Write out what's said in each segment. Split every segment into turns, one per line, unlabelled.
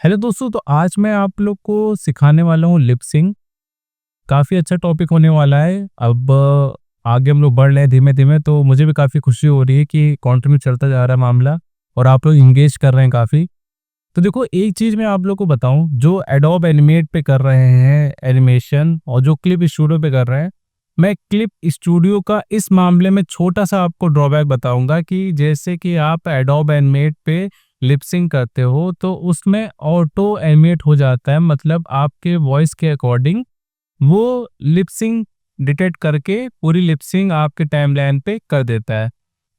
Hello दोस्तों, तो आज मैं आप लोग को सिखाने वाला हूँ लिप सिंक। काफ़ी अच्छा टॉपिक होने वाला है। अब आगे हम लोग बढ़ रहे हैं धीमे-धीमे, तो मुझे भी काफ़ी खुशी हो रही है कि कंटिन्यू चलता जा रहा है मामला और आप लोग एंगेज कर रहे हैं काफ़ी। तो देखो, एक चीज़ मैं आप लोग को बताऊँ, जो एडोब एनिमेट पे कर रहे हैं एनिमेशन और जो क्लिप स्टूडियो पे कर रहे हैं, मैं क्लिप स्टूडियो का इस मामले में छोटा-सा आपको ड्रॉबैक बताऊँगा कि जैसे कि आप एडोब एनिमेट पे लिप सिंक करते हो, तो उसमें ऑटो एनिमेट हो जाता है, मतलब आपके वॉइस के अकॉर्डिंग वो लिप सिंक डिटेक्ट करके पूरी लिप सिंक आपके टाइमलाइन पे कर देता है।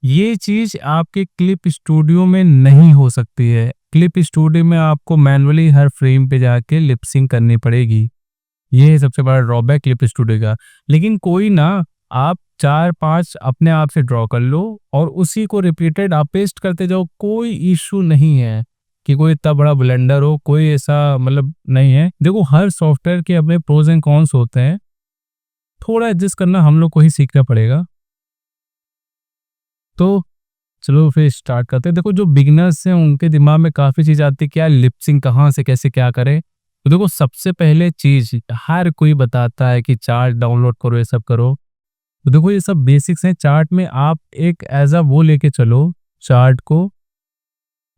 ये चीज़ आपके क्लिप स्टूडियो में नहीं हो सकती है। क्लिप स्टूडियो में आपको मैन्युअली हर फ्रेम पे जाके लिप सिंक करनी पड़ेगी। ये है सबसे बड़ा ड्रॉबैक क्लिप स्टूडियो का। लेकिन कोई ना, आप 4-5 अपने आप से ड्रॉ कर लो और उसी को रिपीटेड आप पेस्ट करते जाओ, कोई इश्यू नहीं है कि कोई इतना बड़ा ब्लेंडर हो, कोई ऐसा मतलब नहीं है। देखो, हर सॉफ्टवेयर के अपने प्रोज एंड कॉन्स होते हैं, थोड़ा एडजस्ट करना हम लोग को ही सीखना पड़ेगा। तो चलो फिर स्टार्ट करते हैं। देखो, जो बिगिनर्स हैं उनके दिमाग में काफ़ी चीज़ आती है कि यार लिप सिंक कहाँ से कैसे क्या करें। तो देखो, सबसे पहले चीज़ हर कोई बताता है कि चार्ट डाउनलोड करो, ये सब करो। तो देखो, ये सब बेसिक्स हैं। चार्ट में आप एक एज़ अ वो लेके चलो चार्ट को,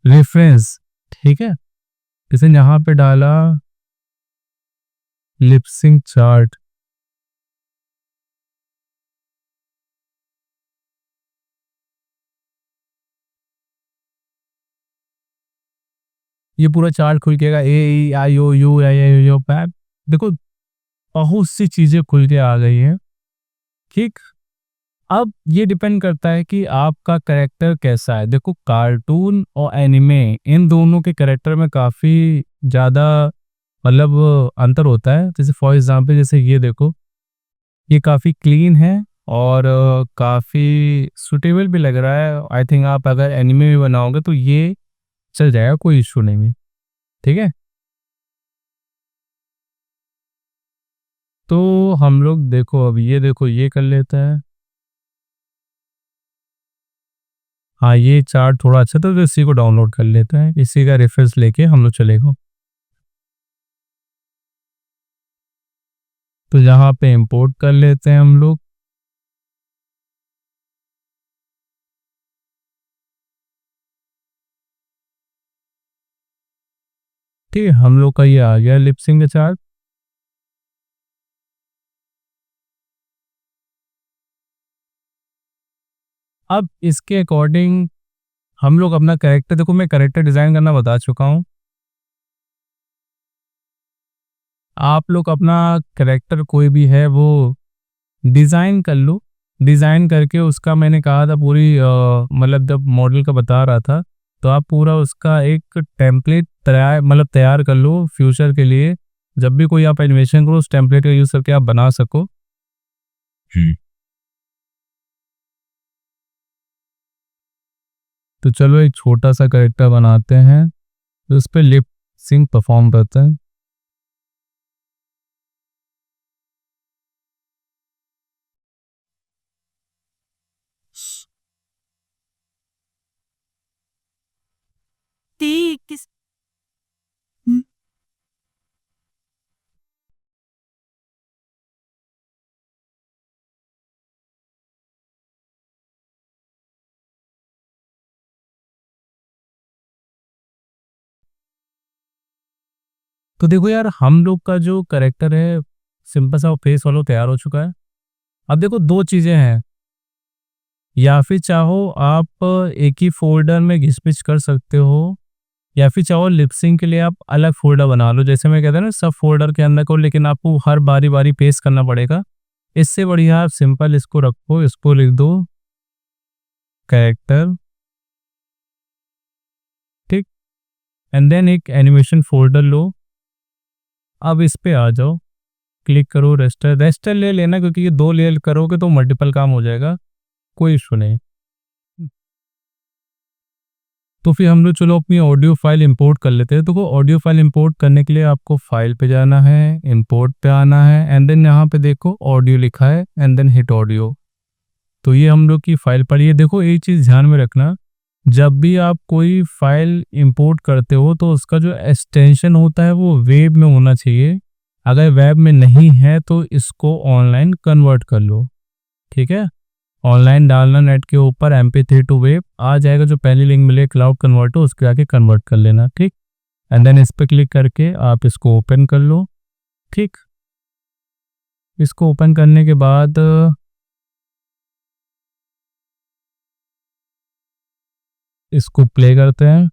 रेफरेंस, ठीक है? जैसे यहाँ पे डाला लिप सिंक चार्ट। ये पूरा चार्ट खुल के आएगा, ए ई आई ओ you I I O pipe. देखो, बहुत सी चीज़ें खुल के आ गई हैं, ठीक? अब ये डिपेंड करता है कि आपका कैरेक्टर कैसा है। देखो, कार्टून और एनिमे इन दोनों के कैरेक्टर में काफ़ी ज़्यादा मतलब अंतर होता है। जैसे फॉर एग्ज़ाम्पल, जैसे ये देखो, ये काफ़ी क्लीन है और काफ़ी सूटेबल भी लग रहा है। आई थिंक आप अगर एनिमे भी बनाओगे तो ये चल जाएगा, कोई इश्यू नहीं है, ठीक है? तो हम लोग देखो, अब ये देखो, ये कर लेता है। हाँ, ये चार्ट थोड़ा अच्छा था तो इसी को डाउनलोड कर लेते हैं। इसी का रेफरेंस लेके हम लोग चलेगा। तो यहाँ पे इंपोर्ट कर लेते हैं हम लोग। ठीक है, हम लोग का ये आ गया लिप सिंक का चार्ट। अब इसके अकॉर्डिंग हम लोग अपना कैरेक्टर, देखो मैं कैरेक्टर डिज़ाइन करना बता चुका हूँ। आप लोग अपना कैरेक्टर कोई भी है वो डिज़ाइन कर लो। डिज़ाइन करके उसका मैंने कहा था पूरी मतलब जब मॉडल का बता रहा था, तो आप पूरा उसका एक टेम्पलेट तैयार मतलब तैयार कर लो फ्यूचर के लिए। जब भी कोई आप एनिमेशन करो, उस टेम्पलेट का यूज़ करके आप बना सको। तो चलो एक छोटा-सा कैरेक्टर बनाते हैं, तो उस पे लिप सिंक परफ़ॉर्म करते हैं।
ती किस हुँ।
तो देखो यार, हम लोग का जो कैरेक्टर है, सिंपल सा फेस वाला तैयार हो चुका है। अब देखो, 2 चीज़ें हैं, या फिर चाहो आप एक ही फ़ोल्डर में घिस-पिच कर सकते हो, या फिर चाहो लिप सिंक के लिए आप अलग फ़ोल्डर बना लो। जैसे मैं कहता ना, सब फ़ोल्डर के अंदर को, लेकिन आपको हर बारी-बारी पेस्ट करना पड़ेगा। इससे बढ़िया आप सिंपल इसको रखो, इसको लिख दो कैरेक्टर, ठीक? एंड देन एक एनिमेशन फ़ोल्डर लो। अब इस पे आ जाओ, क्लिक करो रेस्टर। रेस्टर ले लेना, क्योंकि ये 2 लेयर करोगे तो मल्टीपल काम हो जाएगा, कोई इश्यू नहीं। तो फिर हम लोग चलो अपनी ऑडियो फाइल इंपोर्ट कर लेते हैं। तो ऑडियो फाइल इंपोर्ट करने के लिए आपको फाइल पे जाना है, इंपोर्ट पे आना है, एंड देन यहाँ पे देखो ऑडियो लिखा है, एंड देन हिट ऑडियो। तो ये हम लोग की फाइल पर, ये देखो एक चीज़ ध्यान में रखना, जब भी आप कोई फाइल इंपोर्ट करते हो तो उसका जो एक्सटेंशन होता है वो वेब में होना चाहिए। अगर वेब में नहीं है तो इसको ऑनलाइन कन्वर्ट कर लो, ठीक है। ऑनलाइन डालना नेट के ऊपर MP3 टू वेब आ जाएगा, जो पहली लिंक मिले क्लाउड कन्वर्टर उसके आके कन्वर्ट कर लेना, ठीक। एंड देन इस पर क्लिक करके आप इसको ओपन कर लो, ठीक। इसको ओपन करने के बाद इसको प्ले करते हैं।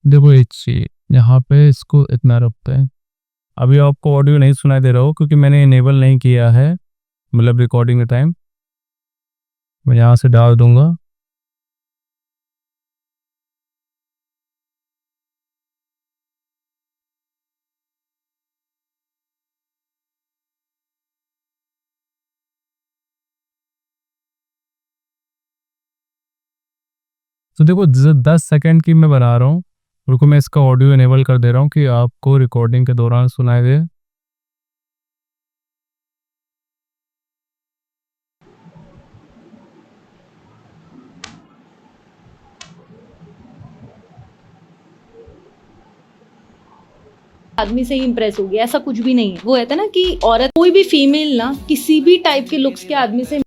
देखो ये चाहिए, यहाँ पे इसको इतना रखते हैं। अभी आपको ऑडियो नहीं सुनाई दे रहा हो क्योंकि मैंने इनेबल नहीं किया है, मतलब रिकॉर्डिंग के टाइम। मैं यहाँ से डाल दूंगा। तो देखो 10 सेकंड की मैं बना रहा हूँ। रुको मैं इसका ऑडियो इनेबल कर दे रहा हूँ कि आपको रिकॉर्डिंग के दौरान सुनाई दे।
आदमी से ही इम्प्रेस हो गया, ऐसा कुछ भी नहीं है। वो कहता है ना कि औरत कोई भी फीमेल ना किसी भी टाइप के लुक्स के आदमी से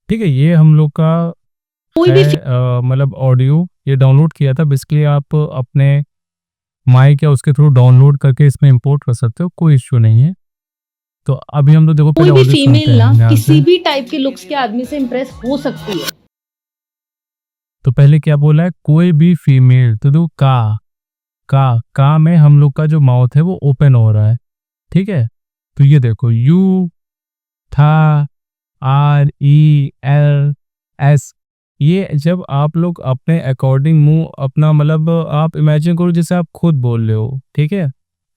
ठीक है, ये हम लोग का
कोई भी
है मतलब ऑडियो ये डाउनलोड किया था। बेसिकली आप अपने माइक या उसके थ्रू डाउनलोड करके इसमें इंपोर्ट कर सकते हो, कोई इश्यू नहीं है। तो अभी हम लोग देखो
कोई
पहले
भी
ऑडियो सुनते
फीमेल ना
हैं ध्यान
किसी
से।
भी टाइप के लुक्स के आदमी से इम्प्रेस हो सकती है।
तो पहले क्या बोला है, कोई भी फीमेल। तो देखो का में हम लोग का जो माउथ है वो ओपन हो रहा है, ठीक है। तो ये देखो यू, था, RELS, ये जब आप लोग अपने अकॉर्डिंग मुंह अपना मतलब आप इमेजिन करो जैसे आप खुद बोल रहे हो, ठीक है।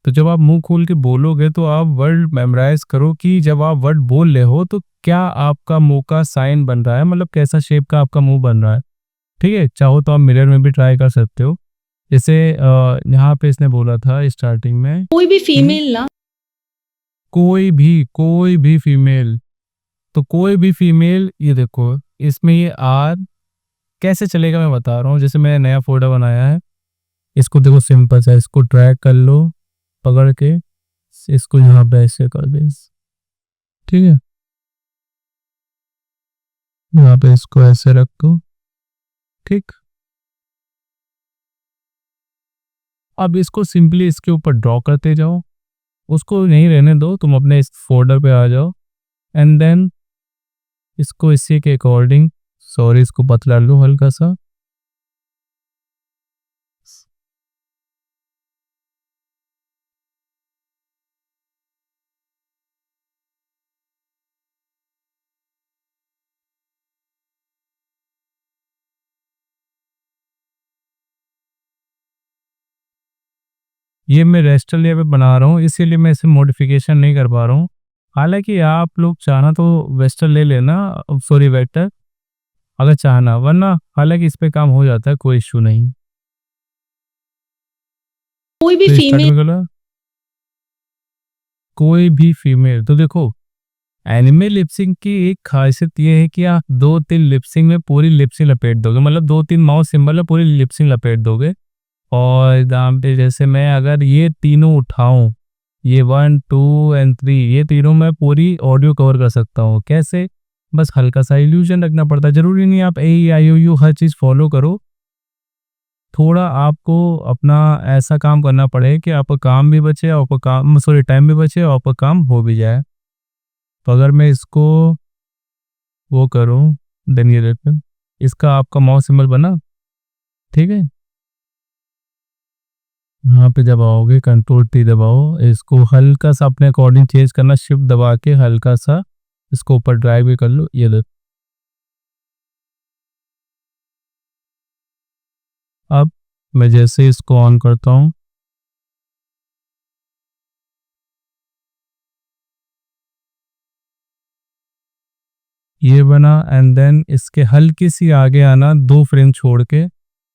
तो जब आप मुंह खोल के बोलोगे तो आप वर्ड मेमोराइज करो कि जब आप वर्ड बोल रहे हो तो क्या आपका मुंह का साइन बन रहा है, मतलब कैसा शेप का आपका मुंह बन रहा है, ठीक है। चाहो तो आप मिरर में भी ट्राई कर सकते हो। जैसे यहाँ पे इसने बोला था स्टार्टिंग में
कोई भी
कि
फीमेल ना
कोई भी फीमेल। तो कोई भी फीमेल, ये देखो इसमें ये आर कैसे चलेगा मैं बता रहा हूँ। जैसे मैंने नया फोल्डर बनाया है, इसको देखो सिंपल सा, इसको ड्रैग कर लो पकड़ के, इसको यहाँ पे ऐसे कर दे, ठीक है। यहाँ पे इसको ऐसे रख दो, ठीक। अब इसको सिंपली इसके ऊपर ड्रॉ करते जाओ, उसको नहीं रहने दो, तुम अपने इस फोल्डर पे आ जाओ। एंड देन इसको इसी के अकॉर्डिंग, सॉरी इसको बतला लो हल्का सा। ये मैं रेस्टर लेयर पे बना रहा हूँ इसीलिए मैं इसे मॉडिफिकेशन नहीं कर पा रहा हूँ। हालांकि आप लोग चाहना तो वेस्टर ले लेना, सॉरी वेक्टर, अगर चाहना, वरना हालांकि इस पे काम हो जाता है, कोई इश्यू नहीं।
कोई भी
तो स्टार्ट
फीमेल
में गला कोई भी फीमेल। तो देखो एनिमे लिपसिंग की एक खासियत ये है कि आप 2-3 लिपसिंग में पूरी लिपसिंग लपेट दोगे, मतलब 2-3 माउस सिंबल में पूरी लिपसिंग लपेट दोगे। और एग्जाम पे जैसे मैं अगर ये तीनों उठाऊं, ये 1, 2 एंड 3, ये तीनों मैं पूरी ऑडियो कवर कर सकता हूँ। कैसे? बस हल्का सा इल्यूजन रखना पड़ता है, जरूरी नहीं आप AE IOU हर चीज़ फॉलो करो। थोड़ा आपको अपना ऐसा काम करना पड़े कि आपका काम भी बचे, आपका काम सॉरी टाइम भी बचे और आपका काम हो भी जाए। तो अगर मैं इसको वो करूँ, देन ये देखो इसका आपका माउस सिंबल बना, ठीक है। यहाँ पे जब आओगे Ctrl+T दबाओ, इसको हल्का सा अपने अकॉर्डिंग चेंज करना, शिफ्ट दबा के हल्का सा इसको ऊपर ड्रैग भी कर लो, ये देखो। अब मैं जैसे इसको ऑन करता हूँ, ये बना। एंड देन इसके हल्की सी आगे आना 2 फ्रेम छोड़ के,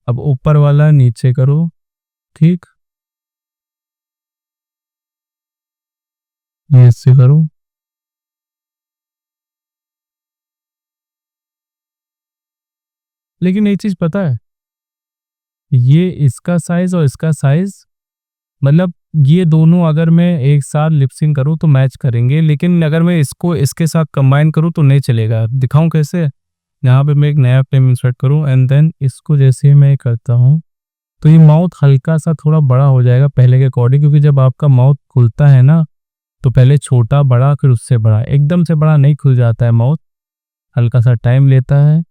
अब ऊपर वाला नीचे करो, ठीक। ये इससे करो। लेकिन एक चीज पता है, ये इसका साइज और इसका साइज, मतलब ये दोनों अगर मैं एक साथ लिपसिंग करूँ तो मैच करेंगे, लेकिन अगर मैं इसको इसके साथ कंबाइन करूँ तो नहीं चलेगा। दिखाऊं कैसे? यहाँ पे मैं एक नया फ्रेम इंसर्ट करूँ एंड देन इसको जैसे मैं करता हूँ तो ये माउथ हल्का सा थोड़ा बड़ा हो जाएगा पहले के अकॉर्डिंग, क्योंकि जब आपका माउथ खुलता है ना तो पहले छोटा बड़ा फिर उससे बड़ा, एकदम से बड़ा नहीं खुल जाता है माउथ, हल्का सा टाइम लेता है।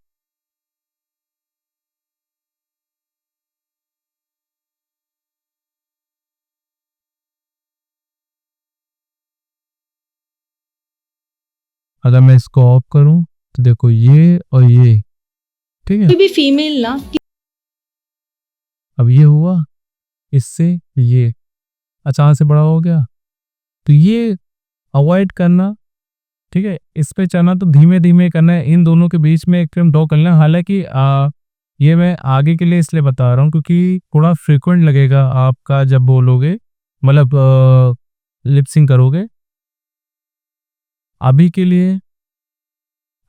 अगर मैं इसको ऑफ करूं तो देखो ये और ये, ठीक है।
कोई भी फीमेल ना
अब ये हुआ, इससे ये अचानक से बड़ा हो गया, तो ये अवॉइड करना, ठीक है। इस पे चलना तो धीमे धीमे करना है, इन दोनों के बीच में एक फ्रेम ड्रॉ करना है। हालांकि ये मैं आगे के लिए इसलिए बता रहा हूँ क्योंकि थोड़ा फ्रिक्वेंट लगेगा आपका जब बोलोगे, मतलब लिपसिंग करोगे। अभी के लिए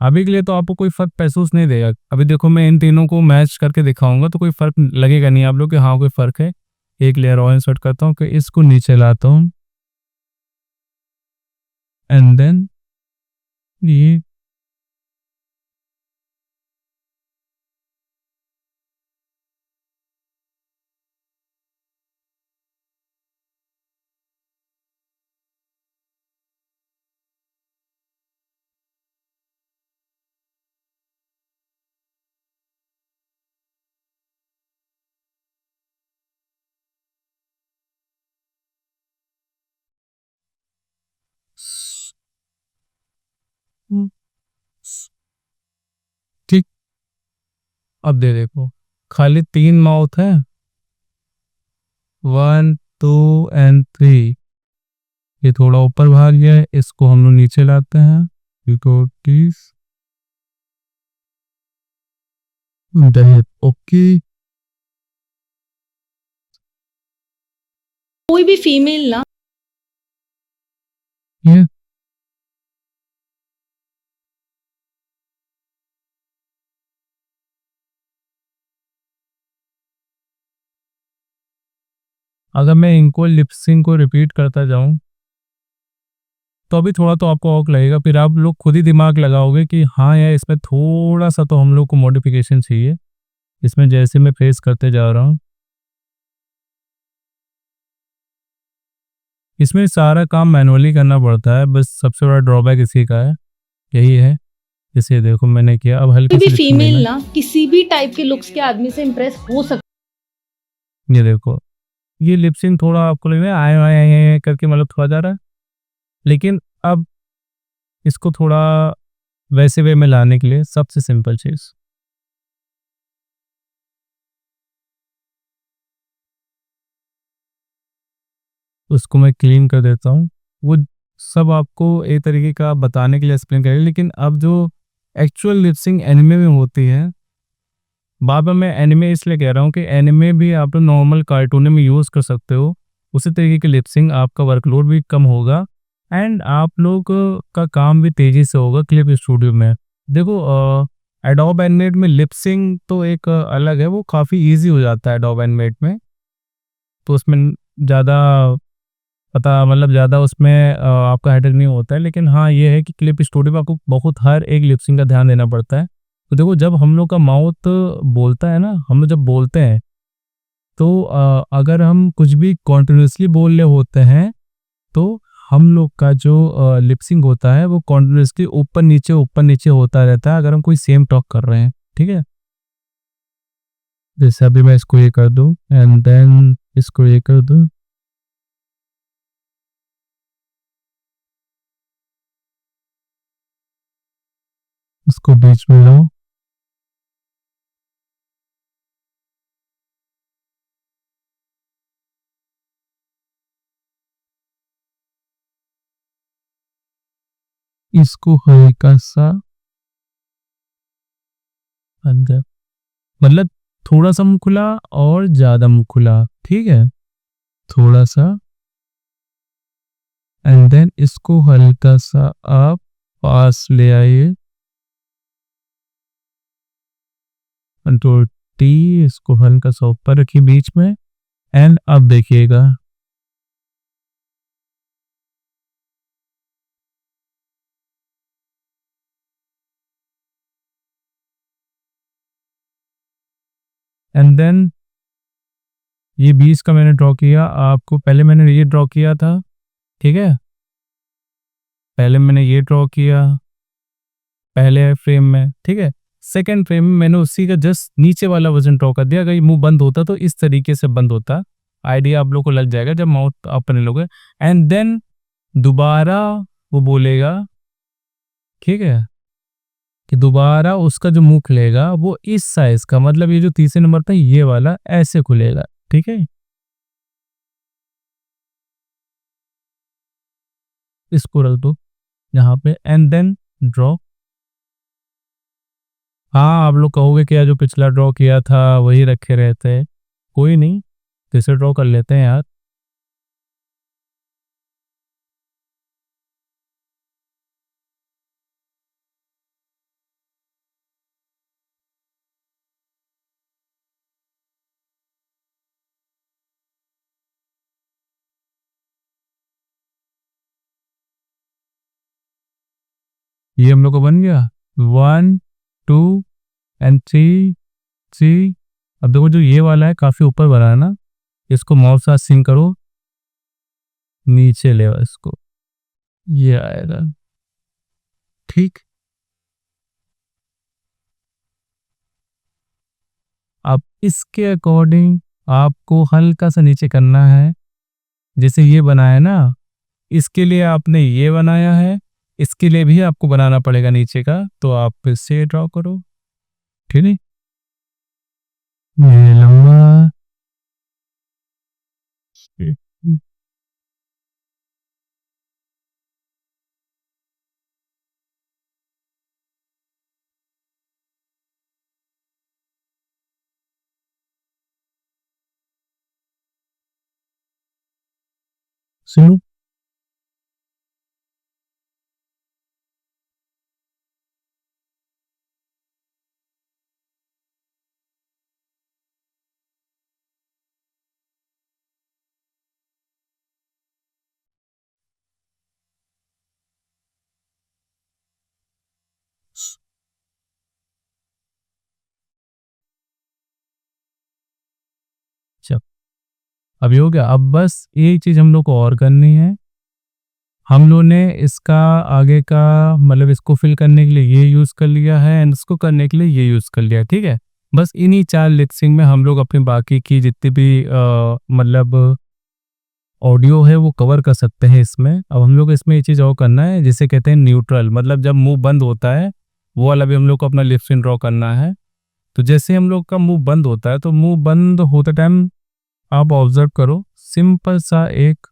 अभी के लिए तो आपको कोई फर्क महसूस नहीं देगा। अभी देखो मैं इन तीनों को मैच करके दिखाऊंगा तो कोई फर्क लगेगा नहीं आप लोग कि हाँ कोई फर्क है। एक लेयर और इंसर्ट करता हूँ कि इसको नीचे लाता हूँ एंड देन ये ठीक। अब दे देखो, खाली 3 माउथ है, 1 2 एंड 3। ये थोड़ा ऊपर भाग गया है, इसको हम लोग नीचे लाते हैं बिकॉज ओके।
कोई भी फीमेल ना
ये अगर मैं इनको लिपसिंग को रिपीट करता जाऊं तो अभी थोड़ा तो आपको औक लगेगा, फिर आप लोग खुद ही दिमाग लगाओगे कि हाँ यार इसमें थोड़ा सा तो हम लोग को मॉडिफिकेशन चाहिए। इसमें जैसे मैं फेस करते जा रहा हूँ, इसमें सारा काम मैनुअली करना पड़ता है, बस सबसे बड़ा ड्रॉबैक इसी का है, यही है। जैसे देखो मैंने किया, अब
कोई
हल्की
भी
सी लिपसिंग
फीमेल
देना है।
ना किसी भी टाइप के लुक्स के आदमी से इम्प्रेस हो सकती
ये देखो, ये लिपसिंग थोड़ा आपको लग रहा है आए आए आए आए करके, मतलब थोड़ा जा रहा है, लेकिन अब इसको थोड़ा वैसे वे में लाने के लिए सबसे सिंपल चीज़, उसको मैं क्लीन कर देता हूँ। वो सब आपको एक तरीके का बताने के लिए एक्सप्लेन करेगा, लेकिन अब जो एक्चुअल लिपसिंग एनिमे में होती है, बार बार मैं एनिमे इसलिए कह रहा हूँ कि एनिमे भी आप नॉर्मल कार्टून में यूज़ कर सकते हो, उसी तरीके की लिपसिंग, आपका वर्कलोड भी कम होगा एंड आप लोग का काम भी तेज़ी से होगा क्लिप स्टूडियो में। देखो एडोब एनिमेट में लिपसिंग तो एक अलग है, वो काफ़ी ईजी हो जाता है एडोब एनिमेट में, तो उसमें ज़्यादा पता, मतलब ज़्यादा उसमें आपका हेडेक नहीं होता है। लेकिन हाँ ये है कि क्लिप स्टूडियो में आपको बहुत हर एक लिपसिंग का ध्यान देना पड़ता है। तो देखो जब हम लोग का माउथ बोलता है ना, हम लोग जब बोलते हैं तो अगर हम कुछ भी कॉन्टिन्यूसली बोल रहे होते हैं तो हम लोग का जो लिपसिंग होता है वो कॉन्टिन्यूसली ऊपर नीचे होता रहता है, अगर हम कोई सेम टॉक कर रहे हैं, ठीक है। जैसे अभी मैं इसको ये कर दूं एंड देन इसको ये कर दूं, इसको बीच में लाओ, इसको हल्का सा अंदर, मतलब थोड़ा सा मुंह खुला और ज्यादा मुंह खुला, ठीक है, थोड़ा सा एंड देन इसको हल्का सा आप पास ले आइए, कंट्रोल टी, इसको हल्का सा ऊपर रखिए बीच में। एंड अब देखिएगा एंड देन ये 20 का मैंने ड्रॉ किया, आपको पहले मैंने ये ड्रॉ किया था, ठीक है, पहले मैंने ये ड्रॉ किया पहले फ्रेम में, ठीक है, सेकंड फ्रेम में मैंने उसी का जस्ट नीचे वाला वजन ड्रॉ कर दिया। अगर ये मुंह बंद होता तो इस तरीके से बंद होता, आइडिया आप लोग को लग जाएगा जब माउथ अपने लोगे। एंड देन दोबारा वो बोलेगा, ठीक है, कि दोबारा उसका जो मुंह खुलेगा वो इस साइज का, मतलब ये जो तीसरे नंबर पे ये वाला ऐसे खुलेगा, ठीक है, इसको रख दो यहाँ पे एंड देन ड्रॉ। हाँ, आप लोग कहोगे कि यार जो पिछला ड्रॉ किया था वही रखे रहते हैं, कोई नहीं, फिर से ड्रॉ कर लेते हैं यार। ये हम लोग को बन गया 1 2 एंड 3 3। अब देखो जो ये वाला है काफी ऊपर बना है ना, इसको माउस साथ सिंक करो, नीचे ले आओ इसको, ये आएगा, ठीक। अब इसके अकॉर्डिंग आपको हल्का सा नीचे करना है, जैसे ये बनाया ना, इसके लिए आपने ये बनाया है, इसके लिए भी आपको बनाना पड़ेगा नीचे का, तो आप फिर से ड्रॉ करो, ठीक है, ये लंबा, सुनो, चल अभी हो गया। अब बस एक चीज हम लोग को और करनी है, हम लोग ने इसका आगे का मतलब इसको फिल करने के लिए ये यूज कर लिया है एंड इसको करने के लिए ये यूज कर लिया, ठीक है। बस इन्हीं 4 लिपसिंग में हम लोग अपनी बाकी की जितनी भी मतलब ऑडियो है वो कवर कर सकते हैं इसमें। अब हम लोग इसमें ये चीज़ और करना है जिसे कहते हैं न्यूट्रल, मतलब जब मुंह बंद होता है वो वाला भी हम लोग को अपना लिपसिंग ड्रॉ करना है। तो जैसे हम लोग का मुंह बंद होता है तो मुंह बंद होते टाइम आप ऑब्जर्व करो, सिंपल सा एक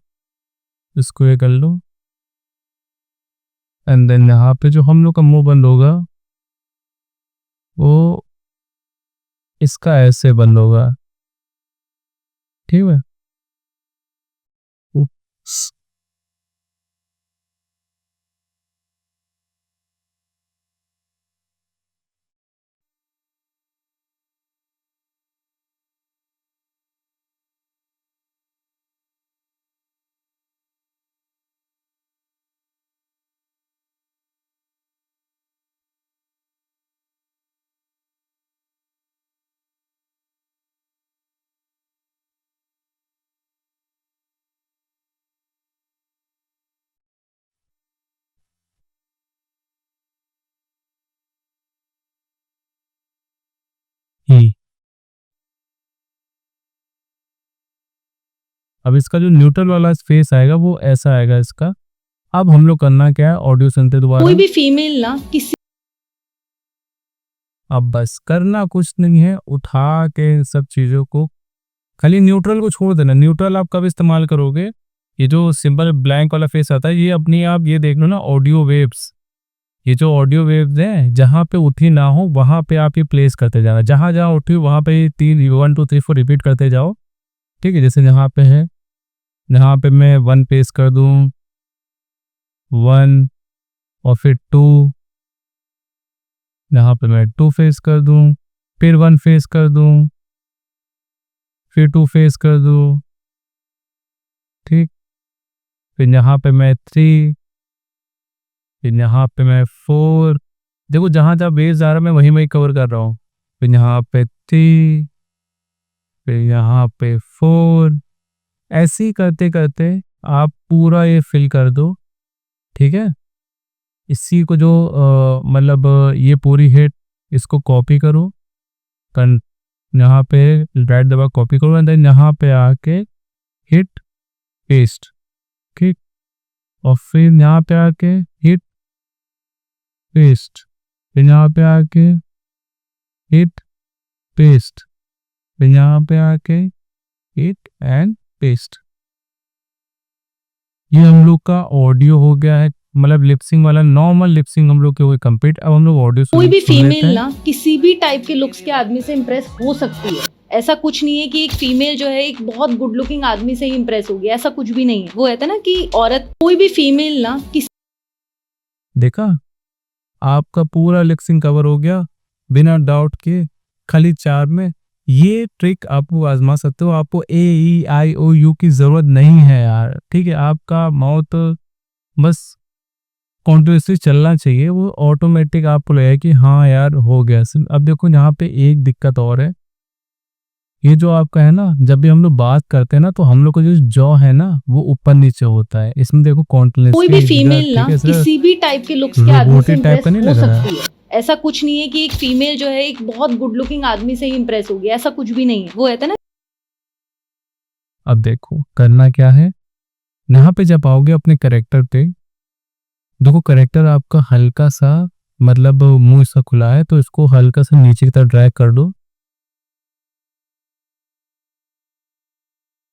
इसको ये कर लो एंड देन यहाँ पे जो हम लोग का मुंह बंद होगा वो इसका ऐसे बंद होगा, ठीक है। उप्स। ही अब इसका जो न्यूट्रल वाला फेस आएगा वो ऐसा आएगा इसका। अब हम लोग करना क्या है, ऑडियो सुनते दोबारा।
कोई भी फीमेल ना किसी
अब बस करना कुछ नहीं है, उठा के इन सब चीज़ों को खाली न्यूट्रल को छोड़ देना। न्यूट्रल आप कब इस्तेमाल करोगे, ये जो सिंपल ब्लैंक वाला फेस आता है ये अपनी आप ये देख लो ना ऑडियो वेव्स, ये जो ऑडियो वेव्स हैं जहाँ पे उठी ना हो वहाँ पे आप ये प्लेस करते जाना, जहाँ जहाँ उठी वहाँ पे 3 1 2 3 4 रिपीट करते जाओ, ठीक है। जैसे यहाँ पे है, यहाँ पे मैं 1 पेस्ट कर दूँ, 1 और फिर 2, यहाँ पे मैं 2 फेस कर दूं, फिर 1 फेस कर दूं, फिर 2 फेस कर दूं, ठीक। फिर यहाँ पे मैं 3, फिर यहाँ पे मैं 4, देखो जहाँ जहाँ बेस आ रहा है मैं वहीं वहीं कवर कर रहा हूँ। फिर यहाँ पे 3, फिर यहाँ पे 4, ऐसे ही करते करते आप पूरा ये फिल कर दो, ठीक है। इसी को जो मतलब ये पूरी हिट इसको कॉपी करो, कन यहाँ पे राइट दबा कॉपी करो एंड देन यहाँ पे आके हिट पेस्ट, ठीक। और फिर यहाँ पे आके हिट पेस्ट, फिर यहाँ पे आके हिट पेस्ट, फिर यहाँ पे आके हिट एंड पेस्ट। ये हम लोग का ऑडियो हो गया है, मतलब लिपसिंग वाला नॉर्मल लिपसिंग हम लोग के वो कंप्लीट। अब हम लोग ऑडियो
कोई भी
सुन लेते
फीमेल
हैं।
ना किसी भी टाइप के लुक्स के आदमी से इम्प्रेस हो सकती है। ऐसा कुछ नहीं है कि एक फीमेल जो है एक बहुत गुड लुकिंग आदमी से ही इम्प्रेस होगी, ऐसा कुछ भी नहीं है। वो कहता है ना कि औरत, कोई भी फीमेल ना किसी
देखा, आपका पूरा लिपसिंग कवर हो गया बिना डाउट के, खाली 4 में। ये ट्रिक आप आजमा सकते हो, आपको AEIOU की जरूरत नहीं है यार, ठीक है। आपका माउथ बस कॉन्टिन्यूसली चलना चाहिए, वो ऑटोमेटिक आपको लगेगा कि हाँ यार हो गया। अब देखो यहाँ पे एक दिक्कत और है, ये जो आपका है ना, जब भी हम लोग बात करते हैं ना तो हम लोग का जो जॉ है ना वो ऊपर नीचे होता है। इसमें देखो
कोई भी
कॉन्टिन्यूसली,
फीमेल ना
ठीक है, सिर्फ
किसी भी टाइप के लुक्स के आदमी से
रोबोटिक टाइप का
इम्प्रेस
नहीं
हो
लग रहा है।
सकती है। ऐसा कुछ नहीं है कि एक फीमेल जो है एक बहुत गुड लुकिंग आदमी से ही इम्प्रेस होगी, ऐसा कुछ भी नहीं है। वो कहता है ना,
अब देखो करना क्या है, यहाँ पे जब आओगे अपने करेक्टर पे, देखो करेक्टर आपका हल्का सा, मतलब मुंह इसका खुला है तो इसको हल्का सा नीचे की तरफ ड्रैग कर दो।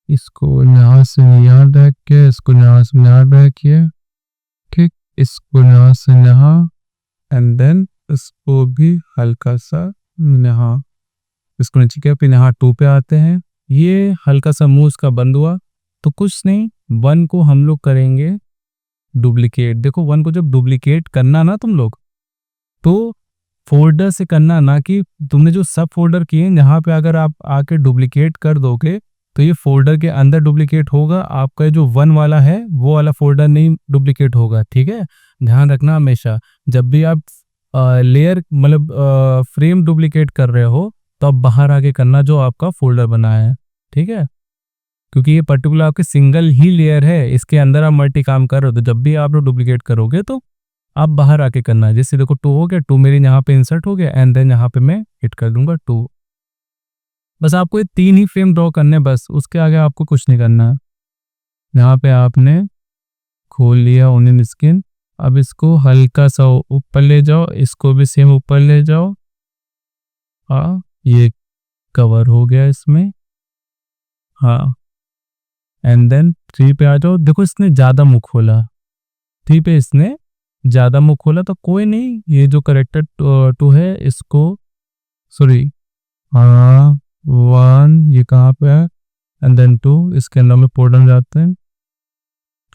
इसको यहाँ से यहाँ ड्रैग किया, इसको यहाँ से यहाँ ड्रैग किया, ठीक। इसको यहाँ से यहाँ एंड देन इसको भी हल्का सा यहाँ, इसको नीचे किया। फिर यहाँ 2 पे आते हैं, ये हल्का सा मुंह इसका बंद हुआ। तो कुछ नहीं, 1 को हम लोग करेंगे डुप्लीकेट। देखो 1 को जब डुप्लीकेट करना ना तुम लोग, तो फोल्डर से करना, ना कि तुमने जो सब फोल्डर किए हैं यहाँ पे अगर आप आके डुप्लीकेट कर दोगे तो ये फोल्डर के अंदर डुप्लीकेट होगा, आपका जो 1 वाला है वो वाला फोल्डर नहीं डुप्लीकेट होगा, ठीक है। ध्यान रखना हमेशा जब भी आप लेयर मतलब फ्रेम डुप्लीकेट कर रहे हो तो आप बाहर आके करना जो आपका फोल्डर बना है, ठीक है। क्योंकि ये पर्टिकुलर आपके सिंगल ही लेयर है, इसके अंदर आप मल्टी काम कर रहे हो, तो जब भी आप लोग डुप्लीकेट करोगे तो आप बाहर आके करना है। जैसे देखो 2 हो गया, 2 मेरे यहाँ पे इंसर्ट हो गया एंड देन यहाँ पे मैं हिट कर दूंगा 2। बस आपको ये 3 ही फ्रेम ड्रॉ करने, बस उसके आगे आपको कुछ नहीं करना है। यहाँ पे आपने खोल लिया ओनियन स्किन, अब इसको हल्का सा ऊपर ले जाओ, इसको भी सेम ऊपर ले जाओ। हाँ ये कवर हो गया इसमें, हाँ। एंड देन 3 पे आ जाओ, देखो इसने ज़्यादा मुँह खोला, 3 पे इसने ज़्यादा मुँह खोला तो कोई नहीं, ये जो करेक्टर 2 है इसको, सॉरी, हाँ 1 ये कहाँ पे है एंड देन 2, इसके अंदर में पोर्टल जाते हैं,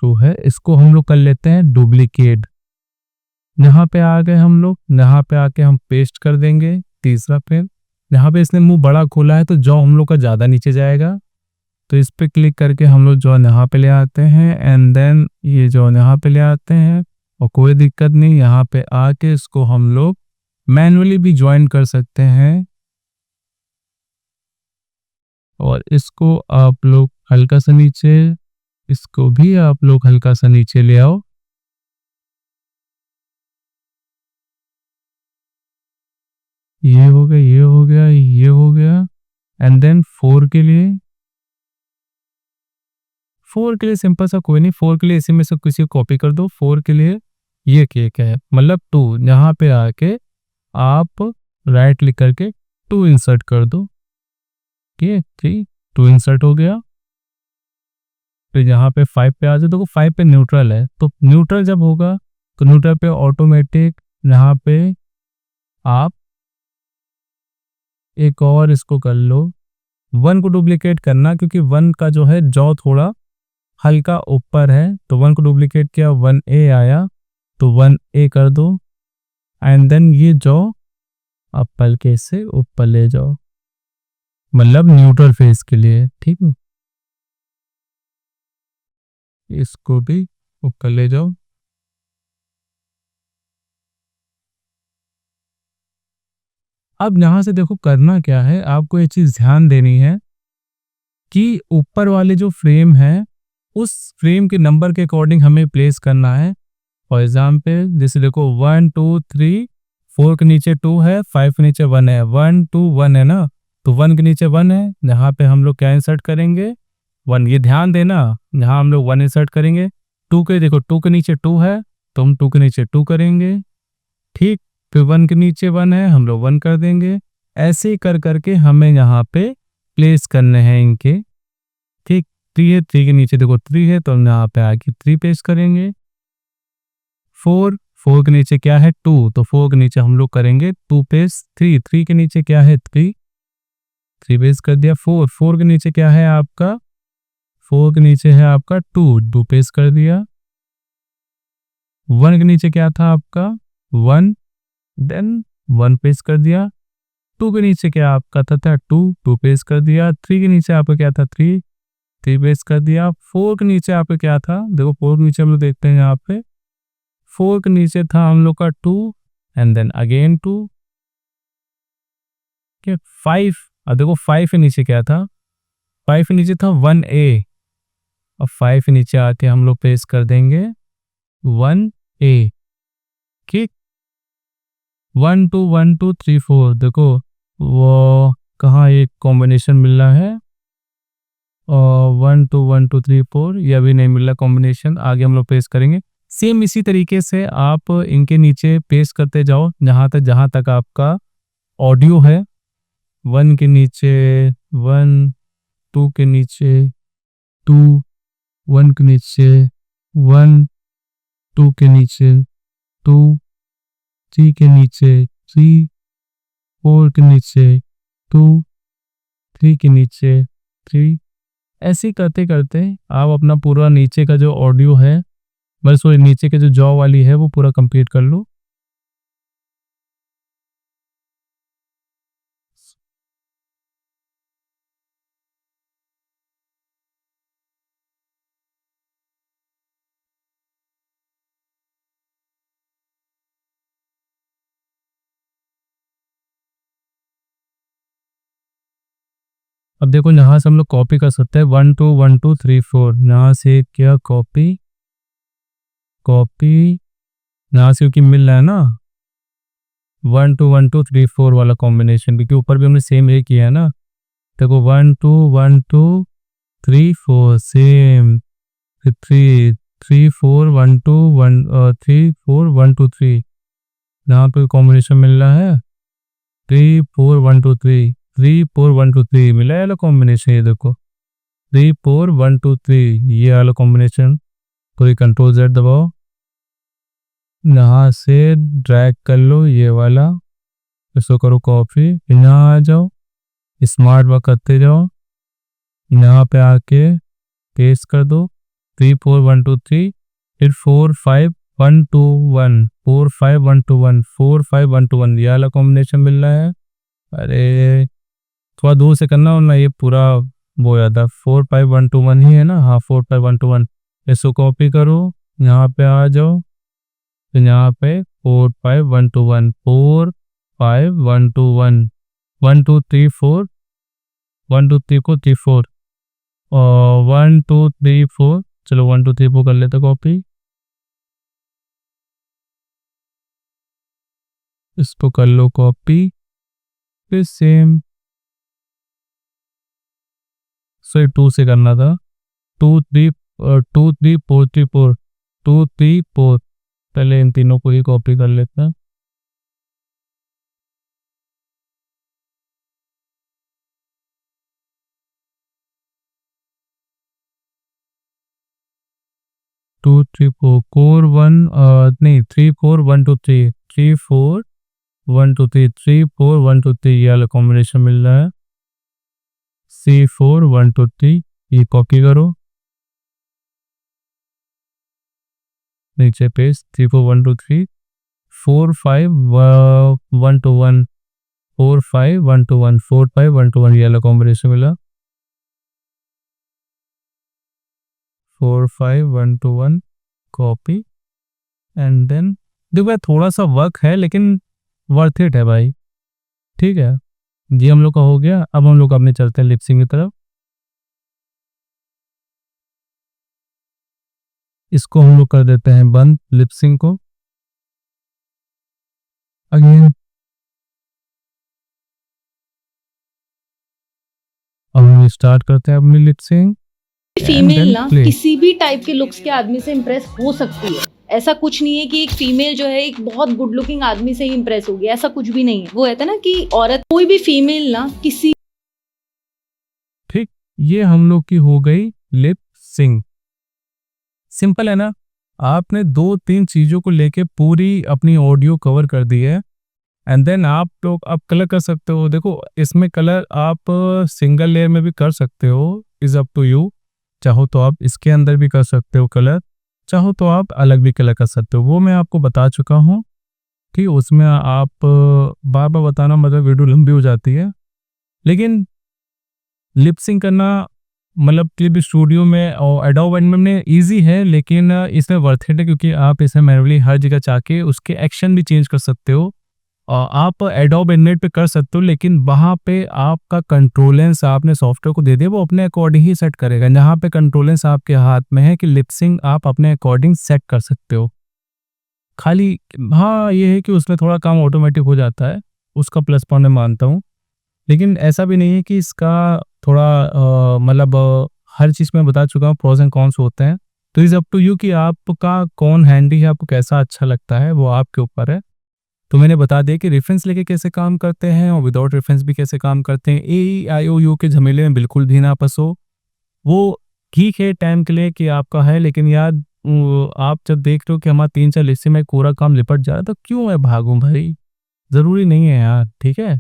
2 है, इसको हम लोग कर लेते हैं डुप्लीकेट। यहाँ पे आ गए हम लोग, यहाँ पे आके हम पेस्ट कर देंगे तीसरा फ्रेम। यहाँ पे इसने मुंह बड़ा खोला है तो जॉ हम लोग का ज़्यादा नीचे जाएगा, तो इस पे क्लिक करके हम लोग जॉन यहाँ पे ले आते हैं एंड देन ये जॉन यहाँ पे ले आते हैं। और कोई दिक्कत नहीं, यहाँ पे आके इसको हम लोग मैन्युअली भी ज्वाइन कर सकते हैं। और इसको आप लोग हल्का सा नीचे, इसको भी आप लोग हल्का सा नीचे ले आओ। ये हो गया, ये हो गया, ये हो गया। एंड देन 4 के लिए, 4 के लिए सिंपल सा कोई नहीं, 4 के लिए इसी में से किसी को कॉपी कर दो। 4 के लिए ये केक है, मतलब 2, यहाँ पे आके आप राइट क्लिक करके 2 इंसर्ट कर दो, ठीक, 2 इंसर्ट हो गया। फिर यहाँ पे 5 पे आ जाओ, देखो 5 पे न्यूट्रल है, तो न्यूट्रल जब होगा तो न्यूट्रल पे ऑटोमेटिक यहाँ पे आप एक और इसको कर लो, 1 को डुप्लीकेट करना, क्योंकि 1 का जो है जॉ थोड़ा हल्का ऊपर है, तो 1 को डुप्लीकेट किया, 1a आया, तो 1a कर दो एंड देन ये जॉ आप हल्के से ऊपर ले जाओ, मतलब न्यूट्रल फेस के लिए, ठीक है। इसको भी ऊपर ले जाओ। अब यहाँ से देखो करना क्या है, आपको ये चीज़ ध्यान देनी है कि ऊपर वाले जो फ्रेम है उस फ्रेम के नंबर के अकॉर्डिंग हमें प्लेस करना है। फॉर एग्जाम्पल जैसे देखो 1 2 3, 4 के नीचे 2 है, 5 के नीचे 1 है, 1 2 1 है ना, तो 1 के नीचे 1 है, यहाँ पे हम लोग क्या इंसर्ट करेंगे, 1। ये ध्यान देना, यहाँ हम लोग 1 इंसर्ट करेंगे। 2 के देखो 2 के नीचे 2 है, तो हम 2 के नीचे 2 करेंगे, ठीक। फिर 1 के नीचे 1 है, हम लोग 1 कर देंगे। ऐसे ही कर करके हमें यहाँ पे प्लेस करने हैं इनके, ठीक। 3 है, 3 के नीचे देखो 3 है, तो हम यहाँ पे आके 3 पेस्ट करेंगे। 4, 4 के नीचे क्या है 2, तो 4 के नीचे हम लोग करेंगे 2 पेस्ट। 3, 3 के नीचे क्या है 3, 3 पेस्ट कर दिया। 4, 4 के नीचे क्या है आपका, 4 के नीचे है आपका 2, 2 पेस्ट कर दिया। 1 के नीचे क्या था आपका 1, देन 1 पेस्ट कर दिया। 2 के नीचे क्या आपका था 2, 2 पेस्ट कर दिया। 3 के नीचे आपका क्या था 3, 3 पेस्ट कर दिया। 4 के नीचे आपका क्या था, देखो 4 के नीचे हम लोग देखते हैं यहाँ पे, 4 के नीचे था हम लोग का 2 एंड देन अगेन 2, 5। अब देखो 5 के नीचे क्या था, 5 के नीचे था 1a, अब 5 के नीचे आके हम लोग पेस्ट कर देंगे 1a, ठीक। 1 2 1 2 3 4, देखो वो कहाँ एक कॉम्बिनेशन मिल रहा है, और 1 2 1 2 3 4 ये अभी नहीं मिल रहा कॉम्बिनेशन, आगे हम लोग पेस्ट करेंगे। सेम इसी तरीके से आप इनके नीचे पेस्ट करते जाओ जहाँ तक आपका ऑडियो है। 1 के नीचे 1, 2 के नीचे 2, 1 के नीचे 1, 2 के नीचे 2, 3 के नीचे 3, 4 के नीचे 2, 3 के नीचे 3। ऐसे ही करते करते आप अपना पूरा नीचे का जो ऑडियो है, बस वो नीचे के जो जॉ वाली है वो पूरा कंप्लीट कर लो। अब देखो यहाँ से हम लोग कॉपी कर सकते हैं 1 2 1 2 3 4, यहाँ से क्या कॉपी कॉपी, यहाँ से क्योंकि मिल रहा है ना 1 2 1 2 3 4 वाला कॉम्बिनेशन, क्योंकि ऊपर भी हमने सेम ये किया है ना। देखो 1 2 1 2 3 4 सेम, फिर 3 3 4 1 2 1 3 4 1 2 3, यहाँ पे कॉम्बिनेशन मिल रहा है 3 4 1 2 3, 3 4 1 2 3 मिला है वाला कॉम्बिनेशन। ये देखो 3 4 1 2 3 ये वाला कॉम्बिनेशन। कोई कंट्रोल Z दबाओ, यहाँ से ड्रैग कर लो ये वाला, इसको करो कॉपी, यहाँ आ जाओ, स्मार्ट वर्क करते जाओ, यहाँ पे आके पेस्ट कर दो 3 4 1 2 3, फिर 4 5 1 2 1, 4 5 1 2 1, 4 5 1 2 1 ये वाला कॉम्बिनेशन मिल रहा है। अरे थोड़ा दूर से करना वरना ये पूरा वो हो जाता है। 4 5 1 2 1 ही है ना, हाँ 4 5 1 2 1, इसको कॉपी करो, यहाँ पे आ जाओ, तो यहाँ पे 4 5 1 2 1, 4 5 1 2 1, 1 2 3 4, 1 2 3 को 3 4, और 1 2 3 4, चलो 1 2 3 4 कर लेते कॉपी, इसको कर लो कॉपी, फिर सेम सॉरी 2 से करना था, 2 3 2 3 4 3 4, 2 3 4, पहले इन तीनों को ही कॉपी कर लेते हैं। Two three four core one, नहीं 3 4 1 2 3, 3 4 1 2 3, 3 4 1 2 3 ये वाला कॉम्बिनेशन मिल रहा है। C4 1 2 3 ये कॉपी करो, नीचे पेज 3 4 1 2 3 4 5 1 2 1 4 5 1 2 1 4 5 1 2 1 ये वाला कॉम्बिनेशन मिला 4 5 1 2 1 कॉपी एंड देन देखो भाई थोड़ा सा वर्क है लेकिन वर्थ इट है भाई। ठीक है, ये हम लोग का हो गया। अब हम लोग अपने चलते हैं लिपसिंग की तरफ। इसको हम लोग कर देते हैं बंद लिपसिंग को। अगेन अब हम स्टार्ट करते हैं अपनी लिपसिंग।
फीमेल ना किसी भी टाइप के लुक्स के आदमी से इम्प्रेस हो सकती है। ऐसा कुछ नहीं है कि एक फीमेल जो है एक बहुत गुड लुकिंग आदमी से ही इम्प्रेस होगी, ऐसा कुछ भी नहीं है। वो कहता है ना कि औरत कोई भी फीमेल ना किसी
ठीक, ये हम लोग की हो गई लिप सिंग। सिंपल है ना, आपने 2-3 चीजों को लेके पूरी अपनी ऑडियो कवर कर दी है एंड देन आप लोग अब कलर कर सकते हो। देखो इसमें कलर आप सिंगल लेयर में भी कर सकते हो, इज अप टू यू। चाहो तो आप इसके अंदर भी कर सकते हो कलर, चाहो तो आप अलग भी कलर कर सकते हो। वो मैं आपको बता चुका हूँ कि उसमें आप बार बार बताना मतलब वीडियो लंबी हो जाती है। लेकिन लिपसिंग करना मतलब क्लिप स्टूडियो में और एडोब एनिमेशन में ईजी है, लेकिन इसमें वर्थ इट है क्योंकि आप इसमें मैनुअली हर जगह जाके उसके एक्शन भी चेंज कर सकते हो। और आप एडोब एनिमेट पे कर सकते हो, लेकिन वहाँ पे आपका कंट्रोलेंस आपने सॉफ्टवेयर को दे दिया, वो अपने अकॉर्डिंग ही सेट करेगा। जहाँ पे कंट्रोलेंस आपके हाथ में है कि लिपसिंग आप अपने अकॉर्डिंग सेट कर सकते हो। खाली हाँ ये है कि उसमें थोड़ा काम ऑटोमेटिक हो जाता है, उसका प्लस पॉइंट मैं मानता हूँ। लेकिन ऐसा भी नहीं है कि इसका थोड़ा मतलब हर चीज़ मैं बता चुका हूँ, प्रोज एंड कॉन्स होते हैं। तो इज़ अप टू यू कि आपका कौन हैंडी है, आपको कैसा अच्छा लगता है, वो आपके ऊपर है। तो मैंने बता दिया कि रेफरेंस लेके कैसे काम करते हैं और विदाउट रेफरेंस भी कैसे काम करते हैं। AEIOU के झमेले में बिल्कुल भी ना फंसो। वो ठीक है टाइम के लिए कि आपका है, लेकिन यार आप जब देख रहे हो कि हमारा 3-4 हिस्से में पूरा काम लिपट जा रहा है तो क्यों मैं भागूं भाई, ज़रूरी नहीं है यार। ठीक है,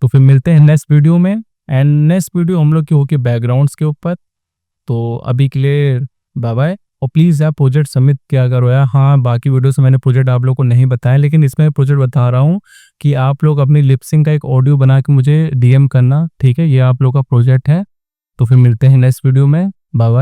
तो फिर मिलते हैं नेक्स्ट वीडियो में। एंड नेक्स्ट वीडियो हम लोग की होगी बैकग्राउंड्स के ऊपर। तो अभी के लिए बाय बाय। और प्लीज़ यार प्रोजेक्ट सबमिट किया करो यार। हाँ बाकी वीडियो से मैंने प्रोजेक्ट आप लोग को नहीं बताया, लेकिन इसमें प्रोजेक्ट बता रहा हूँ कि आप लोग अपनी लिपसिंग का एक ऑडियो बना के मुझे DM करना। ठीक है, ये आप लोग का प्रोजेक्ट है। तो फिर मिलते हैं नेक्स्ट वीडियो में। Bye bye.